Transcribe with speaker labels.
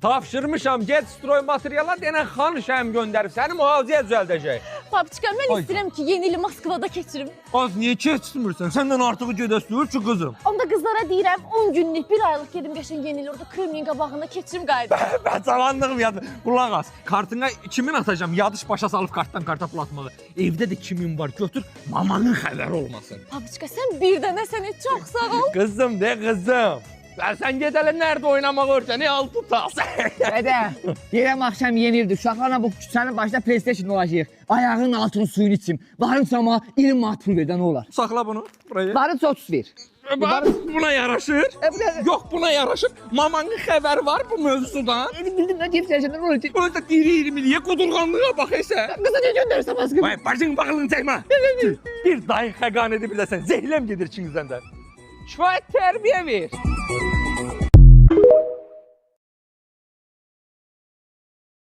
Speaker 1: Tapşırmışam, get stroy materiala denən xan şəhəm göndərib, səni mühafizəyə düzəldəcək.
Speaker 2: Papiçka, mən istəyirəm ki, yeni ili Moskvada keçirim.
Speaker 1: Az niyə keçmirsən? Səndən artığı gedəsdir ki, qızım.
Speaker 2: Onda qızlara deyirəm, 10 günlük, 1 aylıq gedim qəşəng yeni il orada Kremlin qabağında keçirim qayıdım.
Speaker 1: Mən cavanlığım yadı. Qulaq as. Kartına 2000 atacağım. Yadış başa salıb kartdan karta pul atmağı. Evdə də 2000 var. Götür. Mamanın xəbəri olmasın.
Speaker 2: Papiçka, sən bir dənə səni çox sağ ol.
Speaker 1: Qızım de qızım. Sən gedələ nerede oynamaq öyrən, al tutas.
Speaker 3: Dədə, deyirəm axşam yeni ildir. Uşaqlarla bu küçənin başında PlayStation olacaq. Ayağının altını suyunu içim. Varınca ama 20 manat pul ver də nə olar?
Speaker 1: Saxla bunu buraya.
Speaker 3: Varınca 30 ver.
Speaker 1: Bak, buna yaraşır. Yok buna yaraşır. Mamanın xəbəri var bu mövzudan.
Speaker 3: Bildim nə deyib sənə, nə olacaq?
Speaker 1: Burada diri-20-liyə qudurğanlığa bax isə.
Speaker 3: Qıza ne göndərirsən baskı?
Speaker 1: Vay, başın bağlını çəkmə. Bir dayı xəqan edib biləsən. Zehləm gedir içinizdən də. Kifayət tərbiyə ver.